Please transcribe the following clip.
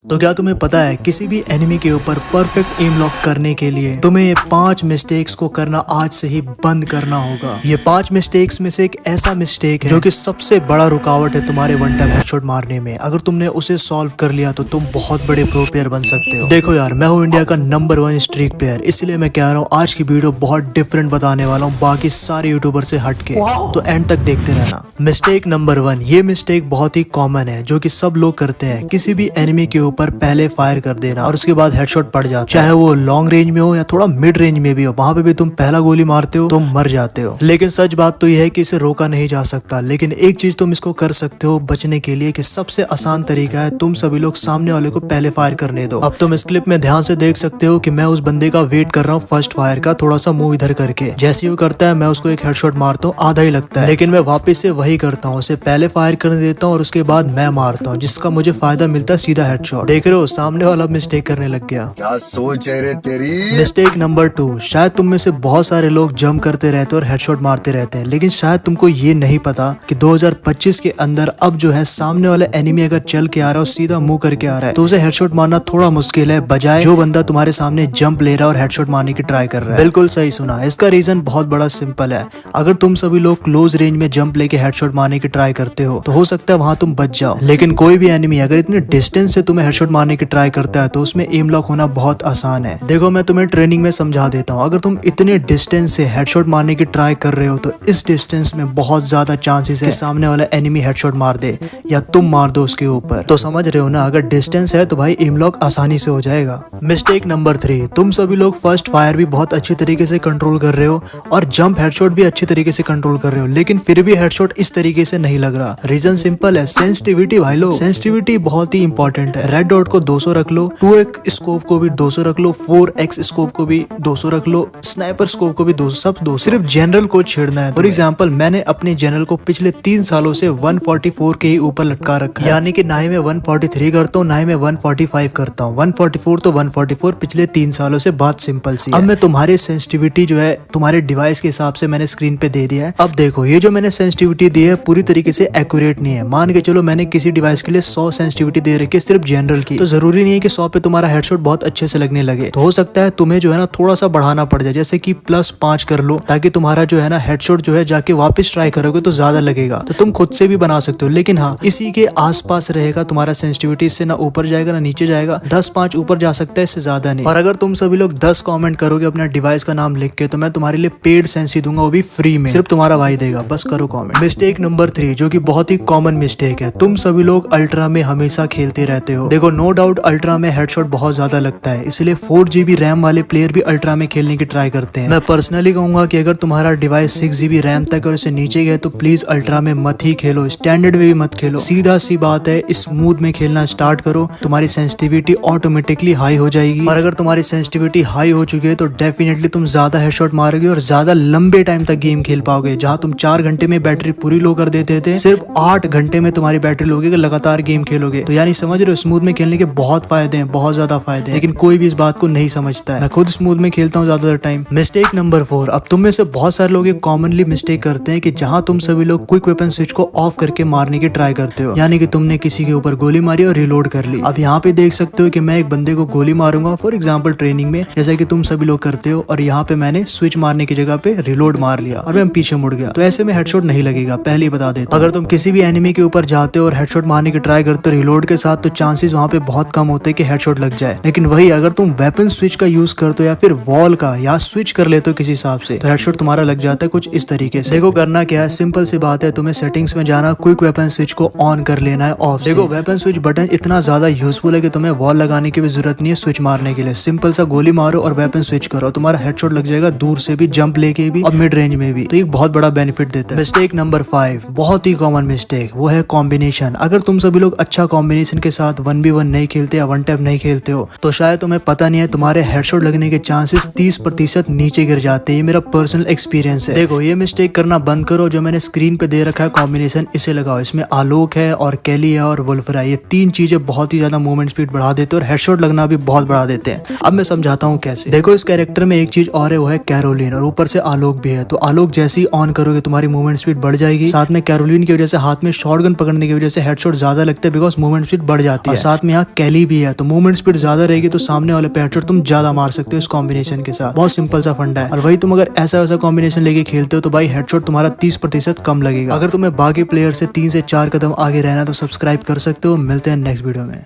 तो क्या तुम्हें पता है किसी भी एनिमी के ऊपर परफेक्ट एम लॉक करने के लिए तुम्हें ये 5 मिस्टेक्स को करना आज से ही बंद करना होगा। ये 5 मिस्टेक्स में से एक ऐसा मिस्टेक है जो कि सबसे बड़ा रुकावट है तुम्हारे वन टैप हेडशॉट मारने में। अगर तुमने उसे सॉल्व कर लिया तो तुम बहुत बड़े प्रो प्लेयर बन सकते हो। देखो यार, मैं हूँ इंडिया का नंबर 1 स्ट्रीक प्लेयर, इसलिए मैं कह रहा हूँ आज की वीडियो बहुत डिफरेंट बताने वाला हूँ बाकी सारे यूट्यूबर से हटके, तो एंड तक देखते रहना। मिस्टेक नंबर 1, ये मिस्टेक बहुत ही कॉमन है जो कि सब लोग करते हैं। किसी भी एनिमी के ऊपर पहले फायर कर देना और उसके बाद हेडशॉट पड़ जाता है, चाहे वो लॉन्ग रेंज में हो या थोड़ा मिड रेंज में भी हो, वहां पे भी तुम पहला गोली मारते हो, तुम मर जाते हो। लेकिन सच बात तो यह है कि इसे रोका नहीं जा सकता। लेकिन एक चीज तुम इसको कर सकते हो बचने के लिए, कि सबसे आसान तरीका है तुम सभी लोग सामने वाले को पहले फायर करने दो। अब तुम इस क्लिप में ध्यान से देख सकते हो कि मैं उस बंदे का वेट कर रहा हूँ फर्स्ट फायर का, थोड़ा सा मुंह इधर करके। जैसे ही वो करता है मैं उसको एक हेडशॉट मारता हूँ, आधा ही लगता है, लेकिन मैं वापस से वही करता हूँ, उसे पहले फायर करने देता हूँ और उसके बाद मैं मारता हूँ, जिसका मुझे फायदा मिलता है सीधा हेडशॉट। देख रहे हो, सामने वाला मिस्टेक करने लग गया। क्या सोच है रे तेरी। मिस्टेक नंबर 2, शायद तुम में से बहुत सारे लोग जंप करते रहते हैं और हेडशॉट मारते रहते हैं, लेकिन शायद तुमको ये नहीं पता कि 2025 के अंदर अब जो है सामने वाला एनिमी अगर चल के आ रहा है और सीधा मुंह करके आ रहा है तो उसे हेडशॉट मारना थोड़ा मुश्किल है, बजाय जो बंदा तुम्हारे सामने जंप ले रहा है और हेडशॉट मारने की ट्राई कर रहा है। बिल्कुल सही सुना। इसका रीजन बहुत बड़ा सिंपल है। अगर तुम सभी लोग क्लोज रेंज में जंप लेके हेडशॉट मारने की ट्राई करते हो तो हो सकता है वहां तुम बच जाओ, लेकिन कोई भी एनिमी अगर इतने डिस्टेंस से तुम्हें हेडशॉट मारने की ट्राई करता है तो उसमें एम लॉक होना बहुत आसान है। देखो, मैं तुम्हें ट्रेनिंग में समझा देता हूँ। अगर तुम इतने डिस्टेंस से हेडशॉट मारने की ट्राई कर रहे हो तो इस डिस्टेंस में बहुत ज्यादा चांसेस है सामने वाला एनिमी हेडशॉट मार दे या तुम मार दो उसके ऊपर। तो समझ रहे हो ना, अगर डिस्टेंस है तो भाई एम लॉक आसानी से हो जाएगा। मिस्टेक नंबर 3, तुम सभी लोग फर्स्ट फायर भी बहुत अच्छी तरीके से कंट्रोल कर रहे हो और जंप हेडशॉट भी अच्छी तरीके से कंट्रोल कर रहे हो, लेकिन फिर भी हेडशॉट इस तरीके से नहीं लग रहा। रीजन सिंपल है, सेंसिटिविटी भाई लोग। सेंसिटिविटी बहुत ही इंपॉर्टेंट है। रेड डॉट को 200 रख लो, 2x स्कोप को भी 200 रख लो, 4x स्कोप को भी 200 रख लो, स्नाइपर स्कोप को भी 200, सब 200। सिर्फ जनरल को छेड़ना है। फॉर एग्जांपल, मैंने अपने जनरल को पिछले 3 सालों से 144 के ही ऊपर लटका रखा है, यानी कि ना ही मैं 143 करता हूँ ना ही मैं 145 करता हूँ। 144 तो 144 पिछले 3 सालों से, बात सिंपल सी है। अब मैं तुम्हारी सेंसिटिविटी जो है तुम्हारे डिवाइस के हिसाब से मैंने स्क्रीन पे दे दिया है। अब देखो, ये जो मैंने सेंसिटिविटी दी है पूरी तरीके से एक्यूरेट नहीं है। मान के चलो मैंने किसी डिवाइस के लिए 100 सेंसिटिविटी दे रखी है सिर्फ जनरल की, तो जरूरी नहीं है कि 100 पे तुम्हारा हेडशॉट बहुत अच्छे से लगने लगे। तो हो सकता है तुम्हें जो है ना थोड़ा सा बढ़ाना पड़ जाए, जैसे कि +5 कर लो, ताकि तुम्हारा जो है ना हेडशॉट जो है जाके वापस ट्राई करोगे तो ज्यादा लगेगा। तो तुम खुद से भी बना सकते हो, लेकिन हाँ इसी के आसपास रहेगा तुम्हारा सेंसिटिविटी। इससे ना ऊपर जाएगा ना नीचे जाएगा, 10-5 ऊपर जा सकता है, इससे ज्यादा नहीं। और अगर तुम सभी लोग 10 कमेंट करोगे अपना डिवाइस का नाम लिख के तो मैं तुम्हारे लिए पेड सेंसी दूंगा, वो भी फ्री में, सिर्फ तुम्हारा भाई देगा। बस करो कमेंट। मिस्टेक नंबर 3, जो कि बहुत ही कॉमन मिस्टेक है, तुम सभी लोग अल्ट्रा में हमेशा खेलते रहते हो। देखो, नो डाउट अल्ट्रा में हेडशॉट बहुत ज्यादा लगता है, इसलिए 4GB रैम वाले प्लेयर भी अल्ट्रा में खेलने की ट्राई करते हैं। मैं पर्सनली कहूंगा कि अगर तुम्हारा डिवाइस 6GB रैम तक और इससे नीचे गए तो प्लीज अल्ट्रा में मत ही खेलो, स्टैंडर्ड में भी मत खेलो। सीधा सी बात है, स्मूथ में खेलना स्टार्ट करो, तुम्हारी सेंसिटिविटी ऑटोमेटिकली हाई हो जाएगी। और अगर तुम्हारी सेंसिटिविटी हाई हो चुकी है तो डेफिनेटली तुम ज्यादा हेडशॉट मारोगे और ज्यादा लंबे टाइम तक गेम खेल पाओगे। जहां तुम 4 घंटे में बैटरी पूरी लो कर देते थे, सिर्फ 8 घंटे में तुम्हारी बैटरी लोगे कि लगातार गेम खेलोगे। तो यानी समझ रहे हो, स्मूथ में खेलने के बहुत फायदे हैं, बहुत ज्यादा फायदे हैं, लेकिन कोई भी इस बात को नहीं समझता है। मैं खुद स्मूथ में खेलता हूँ ज्यादातर टाइम। मिस्टेक नंबर 4, अब तुम में से बहुत सारे लोग कॉमनली मिस्टेक करते हैं कि जहां तुम सभी लोग क्विक वेपन स्विच को ऑफ करके मारने की ट्राई करते हो, यानी कि तुमने किसी के ऊपर गोली मारी और रिलोड कर ली। अब यहाँ पे देख सकते हो कि मैं एक बंदे को गोली मारूंगा फॉर एग्जांपल ट्रेनिंग में, जैसा कि तुम सभी लोग करते हो, और यहाँ पे मैंने स्विच मारने की जगह पे रिलोड मार लिया और मैं पीछे मुड़ गया, तो ऐसे में हेडशॉट नहीं लगेगा, पहले ही बता देता हूं। अगर तुम किसी भी एनिमी के ऊपर जाते हो और हेडशॉट मारने की ट्राई करते हो रिलोड के साथ, तो चांसेस वहाँ पे बहुत कम होते हैं कि हेडशॉट लग जाए। लेकिन वही अगर तुम वेपन स्विच का यूज करते हो या फिर वॉल का, या स्विच कर लेते हो किसी हिसाब से, तो हेडशॉट तुम्हारा लग जाता है कुछ इस तरीके से। देखो, करना क्या है, सिंपल सी बात है, तुम्हें सेटिंग्स में जाना, क्विक वेपन स्विच को ऑन कर लेना है ऑफ। देखो, वेपन स्विच बटन इतना ज्यादा यूजफुल है कि तुम्हें वॉल लगाने की भी जरूरत नहीं है स्विच मारने के लिए। सिंपल सा गोली मारो और वेपन स्विच करो, तुम्हारा हेडशॉट लग जाएगा दूर से भी, जंप लेके भी और मिड रेंज में भी, तो एक बहुत बड़ा बेनिफिट देता है। मिस्टेक नंबर 5, बहुत ही कॉमन मिस्टेक, वो है कॉम्बिनेशन। अगर तुम सभी लोग अच्छा कॉम्बिनेशन के साथ 1v1 नहीं खेलते या वन टैप नहीं खेलते हो तो शायद तुम्हें पता नहीं है, तुम्हारे हेडशॉट लगने के चांसेस 30% नीचे गिर जाते हैं। ये मेरा पर्सनल एक्सपीरियंस है। देखो, ये मिस्टेक करना बंद करो। जो मैंने स्क्रीन पे दे रखा है कॉम्बिनेशन, इसे लगाओ। इसमें आलोक है और कैली है और वुल्फर है। ये 3 चीजें बहुत ही ज्यादा मूवमेंट स्पीड बढ़ा देते हैं और हेडशॉट लगना भी बहुत बढ़ा देते हैं। अब मैं समझाता हूँ कैसे। देखो, इस कैरेक्टर में एक चीज और है, वो है कैरोलिन, और ऊपर से आलोक भी है। तो आलोक जैसे ही ऑन करोगे तुम्हारी मूवमेंट स्पीड बढ़ जाएगी। साथ में कैरोलिन की वजह से हाथ में शॉटगन पकड़ने की वजह से हेडशॉट ज्यादा लगते हैं, बिकॉज मूवमेंट स्पीड बढ़ जाती है। साथ साथ में यहाँ कैली भी है, तो मूवमेंट स्पीड ज्यादा रहेगी तो सामने वाले पे हेडशॉट तुम ज्यादा मार सकते हो इस कॉम्बिनेशन के साथ। बहुत सिंपल सा फंडा है। और वही तुम अगर ऐसा वैसा कॉम्बिनेशन लेके खेलते हो तो भाई हेडशॉट तुम्हारा 30% कम लगेगा। अगर तुम्हें बाकी प्लेयर से 3 से 4 कदम आगे रहना तो सब्सक्राइब कर सकते हो। मिलते हैं नेक्स्ट वीडियो में।